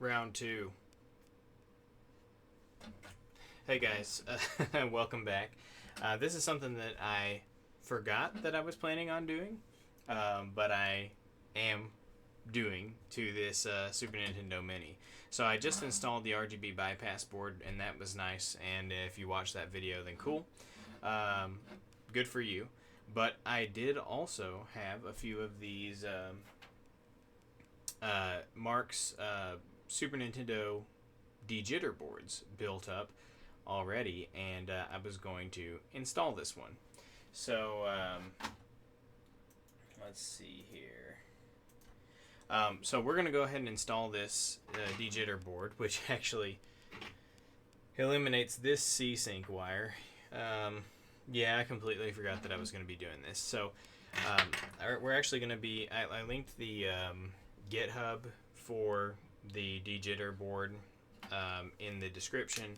Round two. Hey guys, welcome back. This is something that I forgot that I was planning on doing, but I am doing to this Super Nintendo Mini. So I just installed the RGB bypass board, and that was nice. And if you watched that video, then cool. Good for you. But I did also have a few of these Marqs Super Nintendo Dejitter boards built up already, and I was going to install this one. So let's see here. So we're going to go ahead and install this Dejitter board, which actually eliminates this C-Sync wire. Yeah, I completely forgot that I was going to be doing this. So we're actually going to be... I linked the GitHub for the Dejitter board in the description,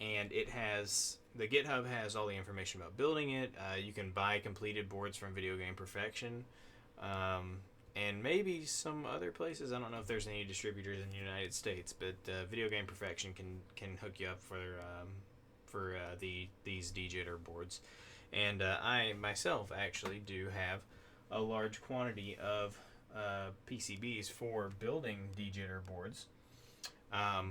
and it has... The GitHub has all the information about building it. You can buy completed boards from Video Game Perfection. And maybe some other places. I don't know if there's any distributors in the United States, but Video Game Perfection can hook you up for these Dejitter boards. And I myself actually do have a large quantity of PCBs for building Dejitter boards. I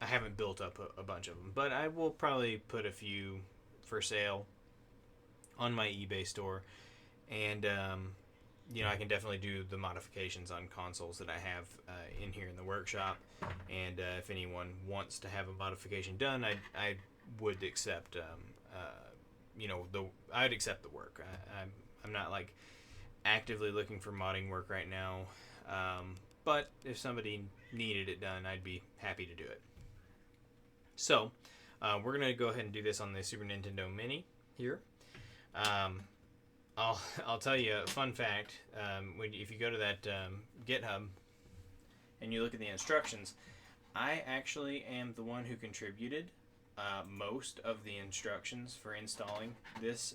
haven't built up a bunch of them, but I will probably put a few for sale on my eBay store. And, I can definitely do the modifications on consoles that I have in here in the workshop. And if anyone wants to have a modification done, I would accept, I'd accept the work. I'm not, like, actively looking for modding work right now. But if somebody needed it done, I'd be happy to do it. So, we're going to go ahead and do this on the Super Nintendo Mini here. I'll tell you a fun fact. If you go to that GitHub and you look at the instructions, I actually am the one who contributed most of the instructions for installing this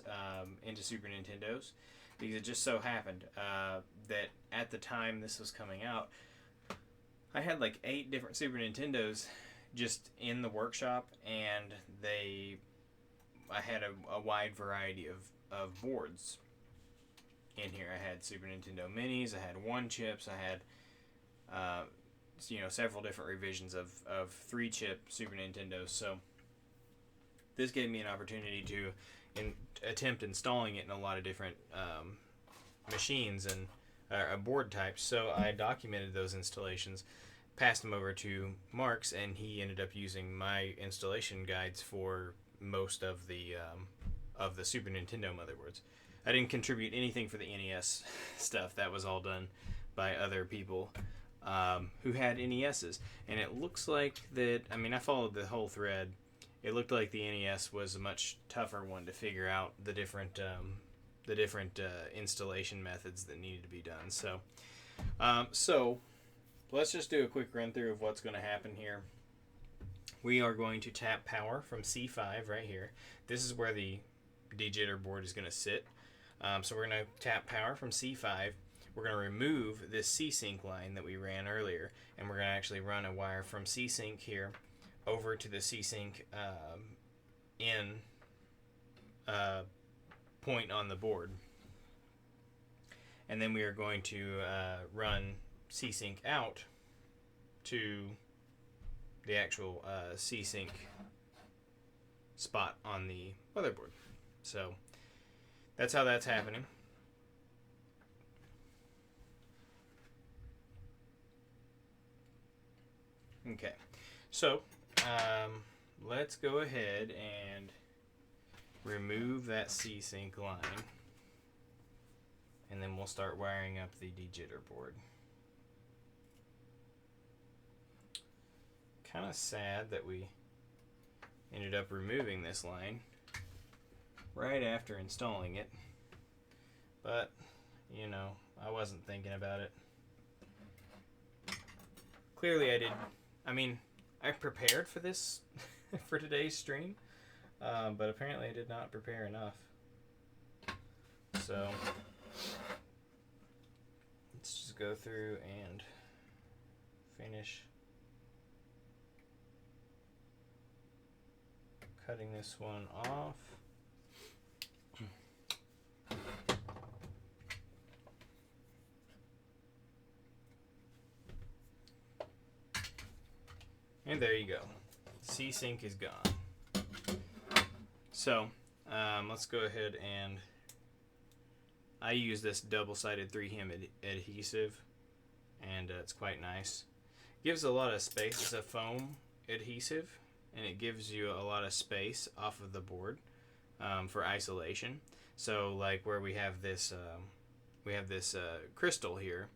into Super Nintendos, because it just so happened that at the time this was coming out, I had like 8 different Super Nintendos just in the workshop, and I had a wide variety of boards in here. I had Super Nintendo Minis, I had 1-chips, I had several different revisions of 3-chip Super Nintendos. So this gave me an opportunity to attempt installing it in a lot of different machines and board types. So I documented those installations, passed them over to Marqs, and he ended up using my installation guides for most of the Super Nintendo motherboards. I didn't contribute anything for the NES stuff. That was all done by other people who had NESs. And it looks like that, I followed the whole thread. It looked like the NES was a much tougher one to figure out the different installation methods that needed to be done. So let's just do a quick run through of what's going to happen here. We are going to tap power from C5 right here. This is where the Dejitter board is going to sit. So we're going to tap power from C5. We're going to remove this C-Sync line that we ran earlier, and we're going to actually run a wire from C-Sync here over to the C-Sync in point on the board. And then we are going to run C-Sync out to the actual C-Sync spot on the motherboard. So that's how that's happening. Okay, so let's go ahead and remove that C-Sync line, and then we'll start wiring up the Dejitter board. Kind of sad that we ended up removing this line right after installing it, but I wasn't thinking about it. Clearly I did. I prepared for this for today's stream, but apparently I did not prepare enough. So let's just go through and finish cutting this one off. And there you go. C-Sync is gone. So, let's go ahead and I use this double-sided 3-hem adhesive, and it's quite nice. Gives a lot of space. It's a foam adhesive, and it gives you a lot of space off of the board for isolation. So, like where we have this crystal here.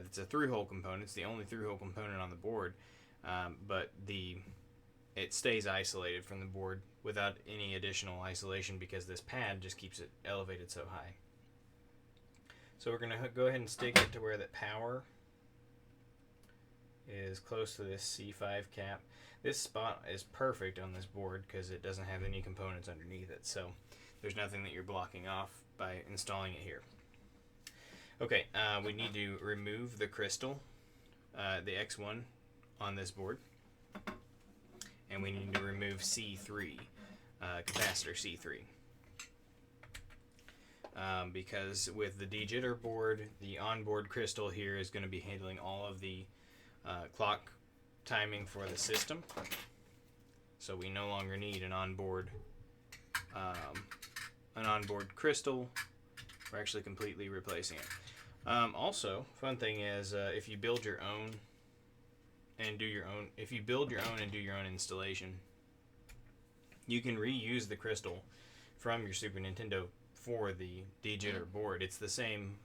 It's a through-hole component. It's the only through-hole component on the board, but it stays isolated from the board without any additional isolation because this pad just keeps it elevated so high. So we're going to go ahead and stick it to where that power is close to this C5 cap. This spot is perfect on this board because it doesn't have any components underneath it, so there's nothing that you're blocking off by installing it here. Okay, we need to remove the crystal, the X1 on this board, and we need to remove C3, capacitor C3. Because with the Dejitter board, the onboard crystal here is going to be handling all of the clock timing for the system. So we no longer need an onboard crystal. We're actually completely replacing it. Also, fun thing is if you build your own and do your own, installation, you can reuse the crystal from your Super Nintendo for the Dejitter board. It's the same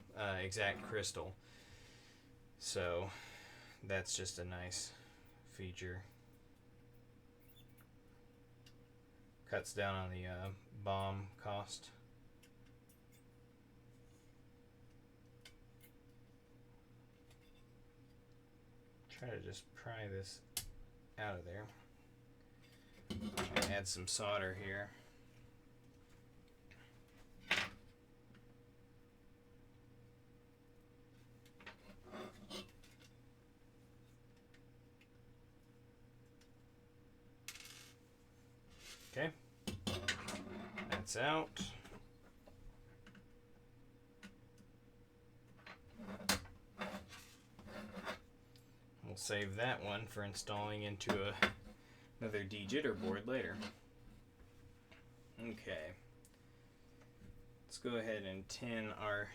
exact crystal, so that's just a nice feature. Cuts down on the BOM cost. Try to just pry this out of there. Add some solder here. Okay, that's out. We'll save that one for installing into another Dejitter board later. Okay, let's go ahead and tin our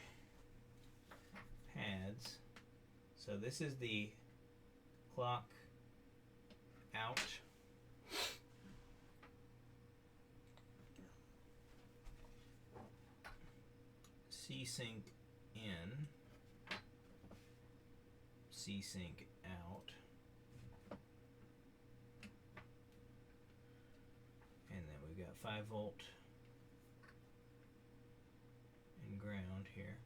pads. So this is the clock out. C-Sync in, C-Sync out, and then we've got 5-volt and ground here.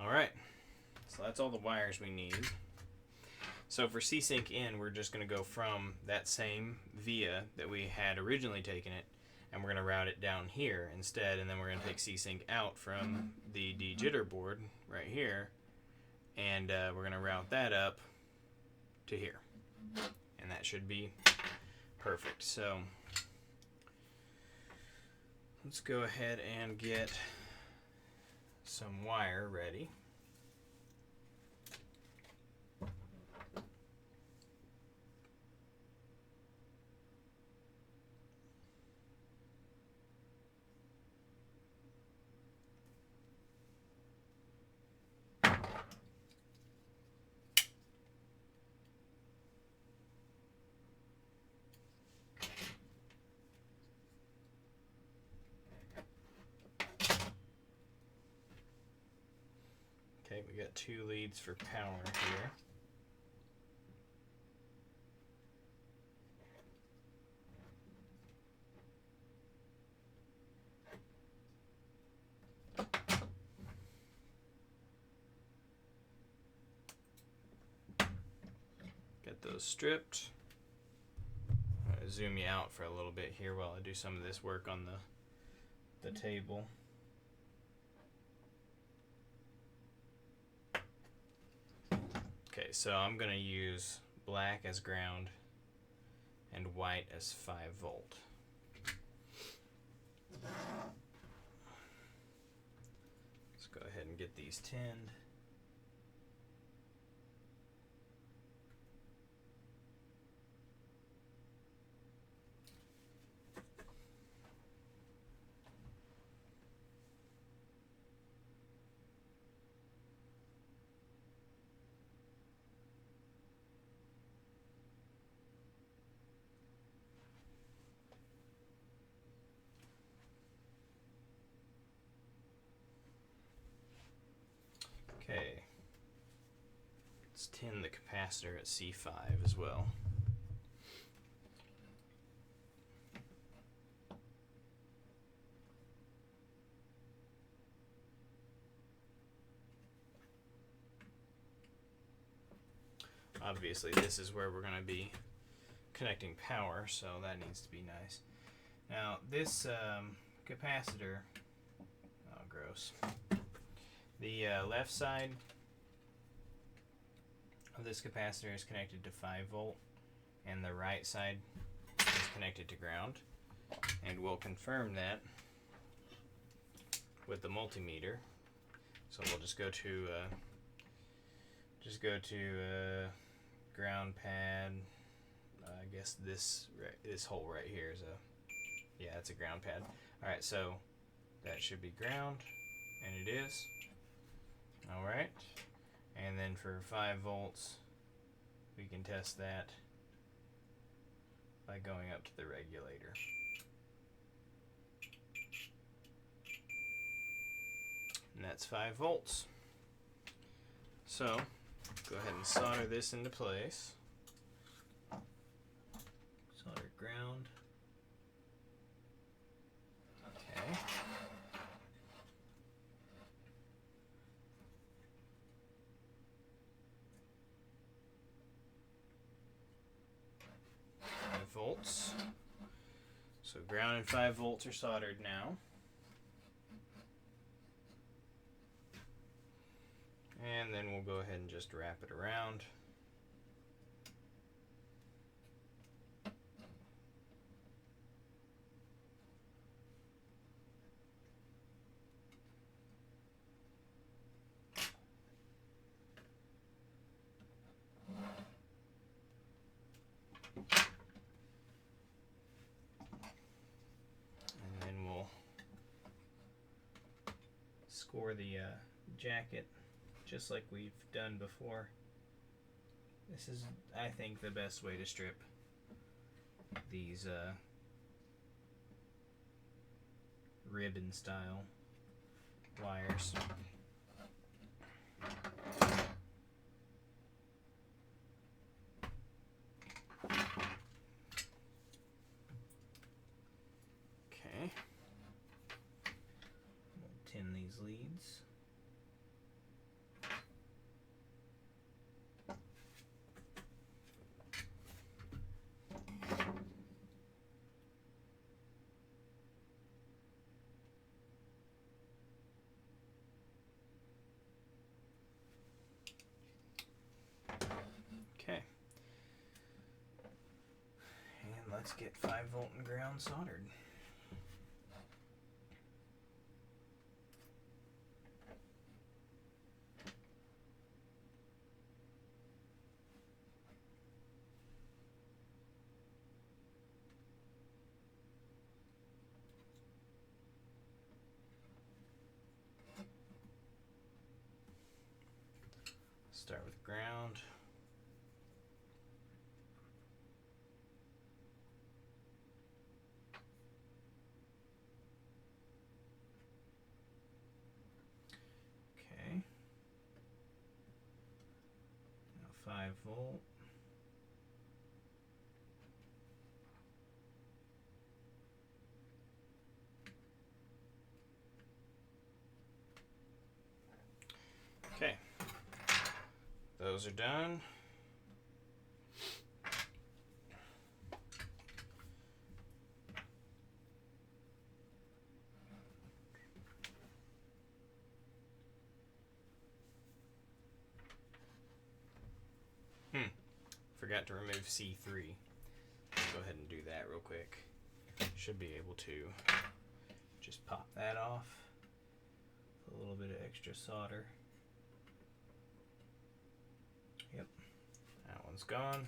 Alright, so that's all the wires we need. So for C-Sync in, we're just going to go from that same via that we had originally taken it, and we're going to route it down here instead, and then we're going to take C-Sync out from the Dejitter board right here, and we're going to route that up to here. And that should be perfect. So let's go ahead and get some wire ready. Okay, we got 2 leads for power here. Get those stripped. zoom you out for a little bit here while I do some of this work on the table. Okay, so I'm going to use black as ground and white as 5 volt. Let's go ahead and get these tinned. Okay, let's tin the capacitor at C5 as well. Obviously, this is where we're going to be connecting power, so that needs to be nice. Now, this capacitor, oh, gross. The left side of this capacitor is connected to 5 volt, and the right side is connected to ground. And we'll confirm that with the multimeter. So we'll just go to ground pad. I guess this hole right here is it's a ground pad. All right, so that should be ground, and it is. All right, and then for 5 volts, we can test that by going up to the regulator. And that's 5 volts. So, go ahead and solder this into place. Solder ground. Okay. 5 volts. So ground and 5 volts are soldered now. And then we'll go ahead and just wrap it around. And then we'll score the jacket just like we've done before. This is, I think, the best way to strip these ribbon style wires. Okay. We'll tin these leads. Okay. And let's get 5 volt and ground soldered. Start with ground. Okay. Now 5 volt. Okay. Those are done. forgot to remove C3. Let's go ahead and do that real quick. Should be able to just pop that off. A little bit of extra solder. Yep, that one's gone.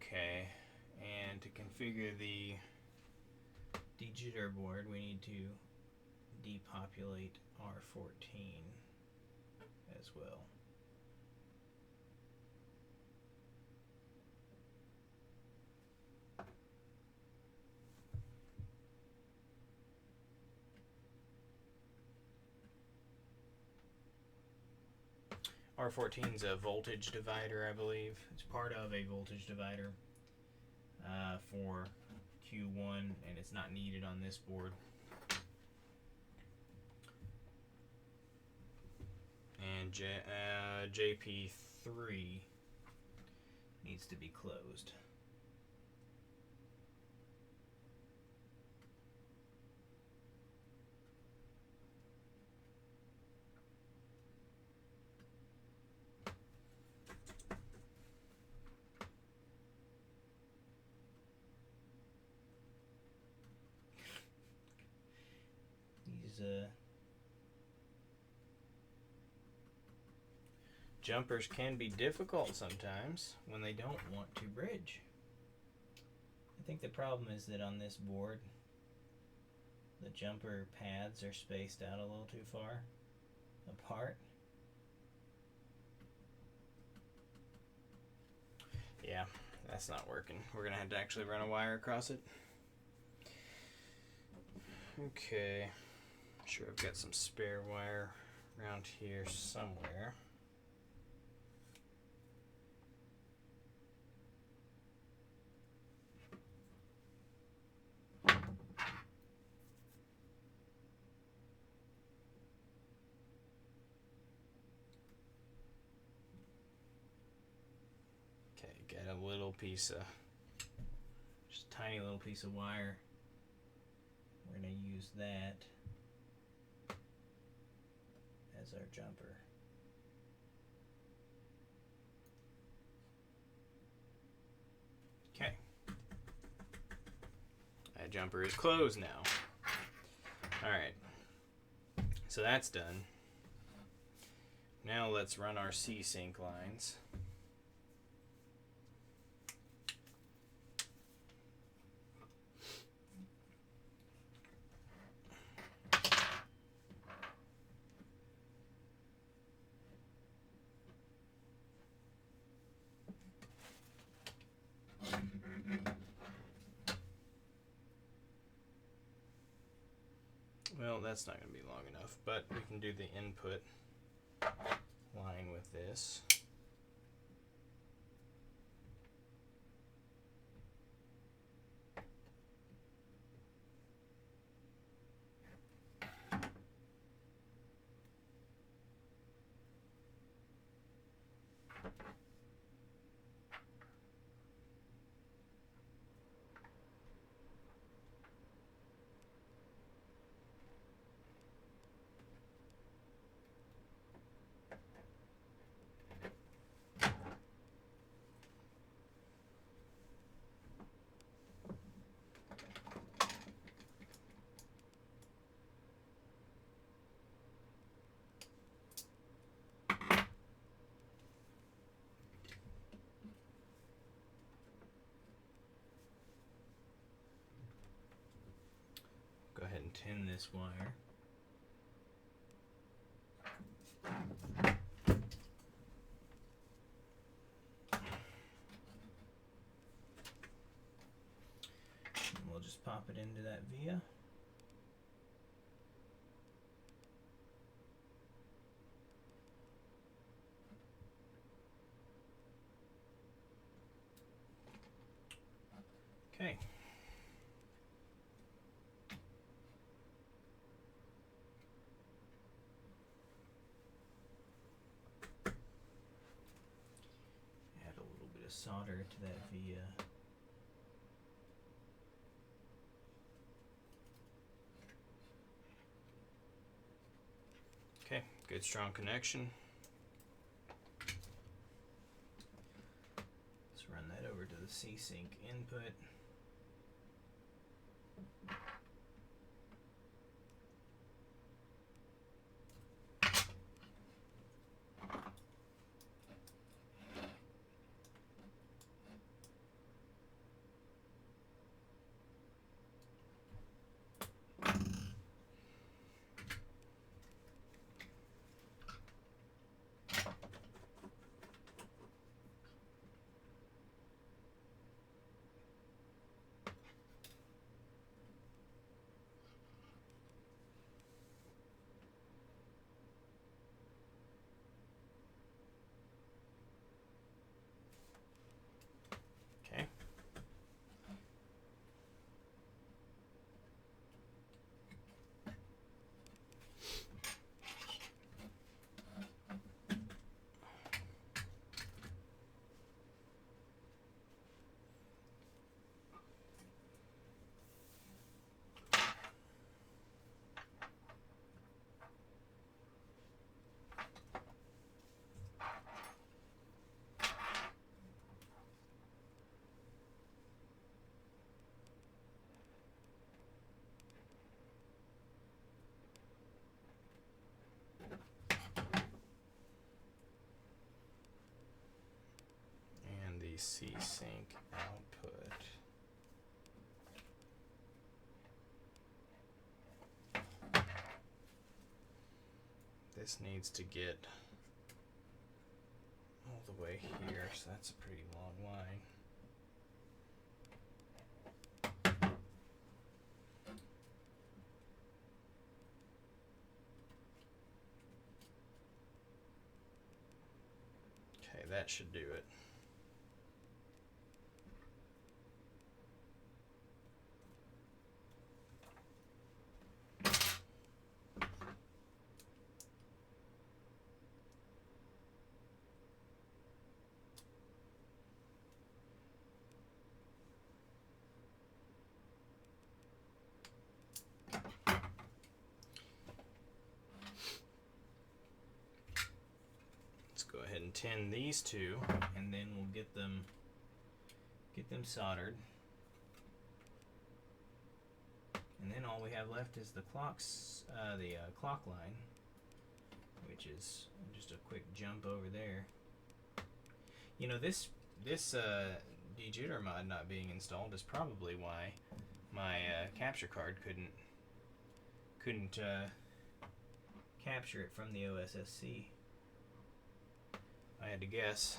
Okay, and to configure the Dejitter board, we need to depopulate R14 as well. R14 is a voltage divider, I believe. It's part of a voltage divider for Q1, and it's not needed on this board. And JP3 needs to be closed. These jumpers can be difficult sometimes when they don't want to bridge. I think the problem is that on this board, the jumper pads are spaced out a little too far apart. Yeah, that's not working. We're gonna have to actually run a wire across it. Okay, I'm sure I've got some spare wire around here somewhere. Okay, got a little piece of, just a tiny little piece of wire. We're going to use that as our jumper. Okay. That jumper is closed now. Alright. So that's done. Now let's run our C-sync lines. Well, that's not going to be long enough, but we can do the input line with this. Go ahead and tin this wire. And we'll just pop it into that via. Okay. of solder to that via. Okay, good strong connection. Let's run that over to the C-Sync input. Okay. C-Sync output. This needs to get all the way here, so that's a pretty long line. Okay, that should do it. Go ahead and tin these two, and then we'll get them soldered. And then all we have left is the clock line, which is just a quick jump over there. You know, this Dejitter mod not being installed is probably why my capture card couldn't capture it from the OSSC. I had to guess.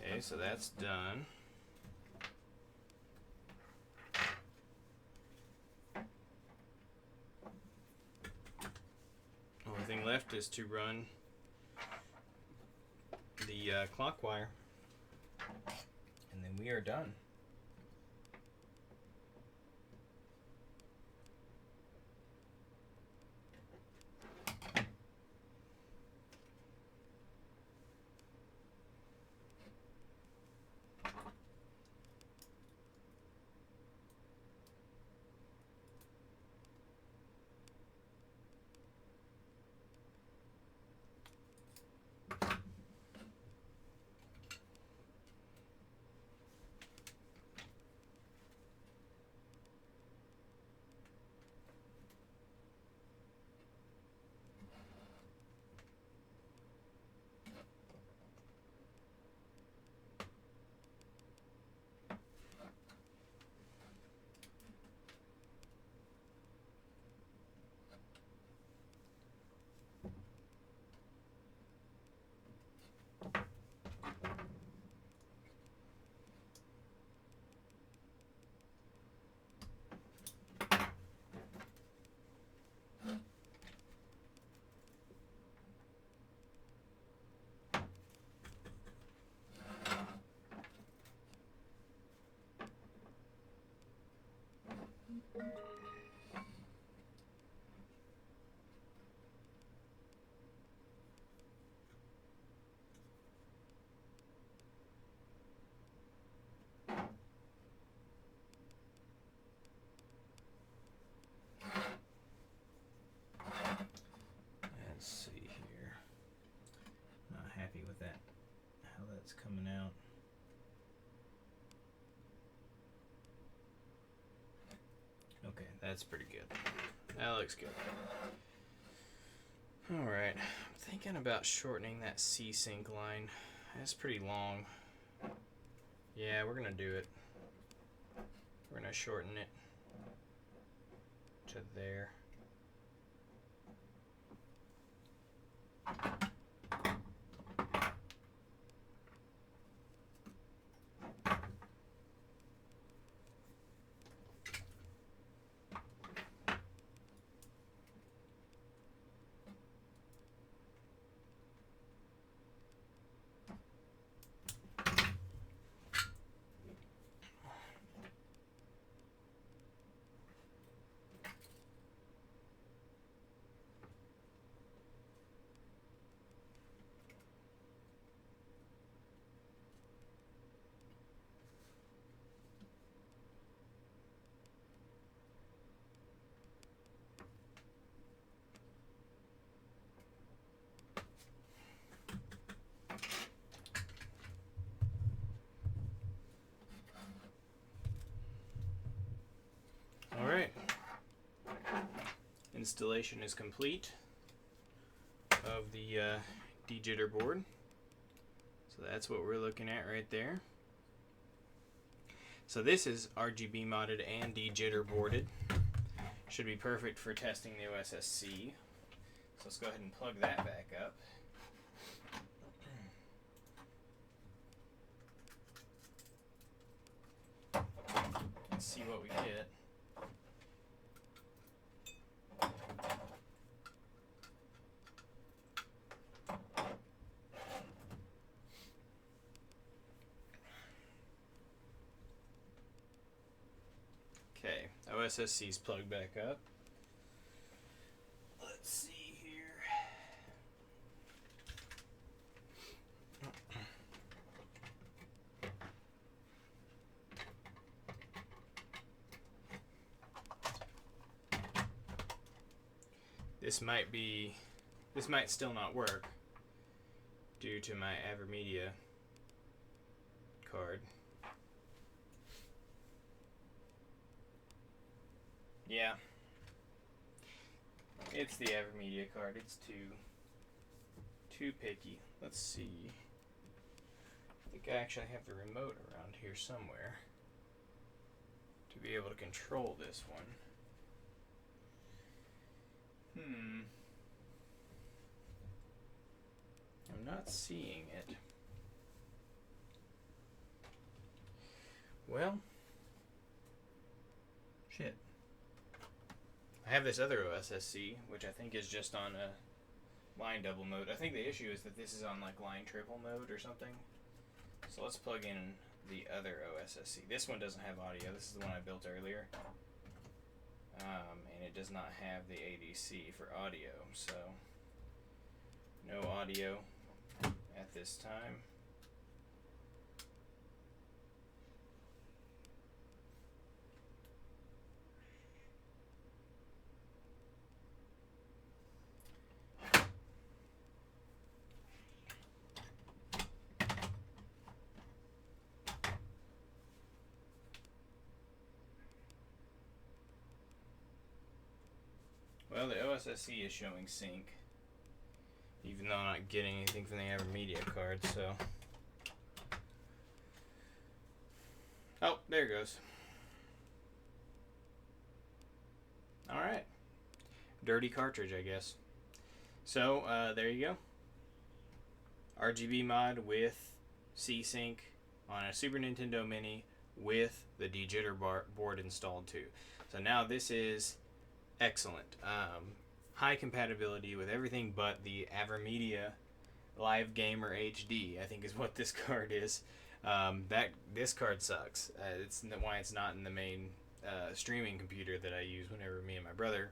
Okay, so that's done. Only thing left is to run the clock wire, and then we are done. Let's see here. Not happy with that, how that's coming out. Okay, that's pretty good. That looks good. Alright, I'm thinking about shortening that C-sync line. That's pretty long. Yeah, we're gonna do it. We're gonna shorten it to there. Alright. Installation is complete of the Dejitter board. So that's what we're looking at right there. So this is RGB modded and Dejitter boarded. Should be perfect for testing the OSSC. So let's go ahead and plug that back up. Let's see what we get. Okay, OSSC's plugged back up. Let's see here. This might still not work due to my Avermedia card. Yeah, it's the Avermedia card. It's too picky. Let's see. I think I actually have the remote around here somewhere to be able to control this one. I'm not seeing it. Well, shit. I have this other OSSC, which I think is just on a line double mode. I think the issue is that this is on like line triple mode or something. So let's plug in the other OSSC. This one doesn't have audio. This is the one I built earlier. And it does not have the ADC for audio, so no audio at this time. Well, the OSSC is showing sync, even though I'm not getting anything from the Avermedia card, so. Oh, there it goes. Alright. Dirty cartridge, I guess. So, there you go. RGB mod with C-Sync on a Super Nintendo Mini with the Dejitter board installed too. So now this is excellent. High compatibility with everything but the Avermedia Live Gamer HD, I think is what this card is. This card sucks. It's why it's not in the main streaming computer that I use whenever me and my brother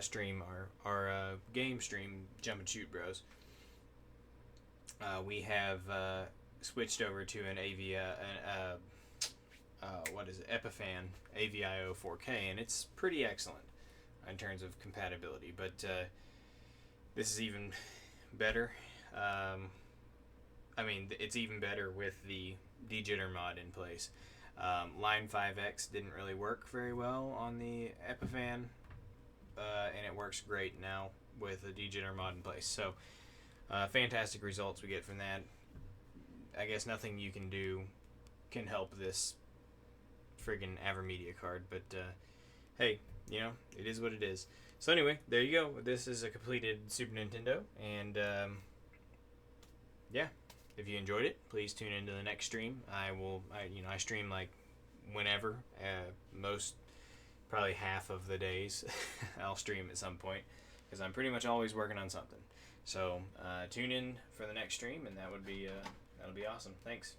stream our game stream, Jump and Shoot Bros. We have switched over to an what is it, Epiphan AVIO 4K, and it's pretty excellent in terms of compatibility. But this is even better. I mean, it's even better with the Dejitter mod in place. Line 5X didn't really work very well on the Epiphan, and it works great now with the Dejitter mod in place. So, fantastic results we get from that. I guess nothing you can do can help this friggin' AverMedia card, but hey, you know, it is what it is. So anyway, there you go. This is a completed Super Nintendo, and yeah, if you enjoyed it, please tune into the next stream. I stream like whenever, most, probably half of the days I'll stream at some point, because I'm pretty much always working on something. So tune in for the next stream, and that'll be awesome. Thanks.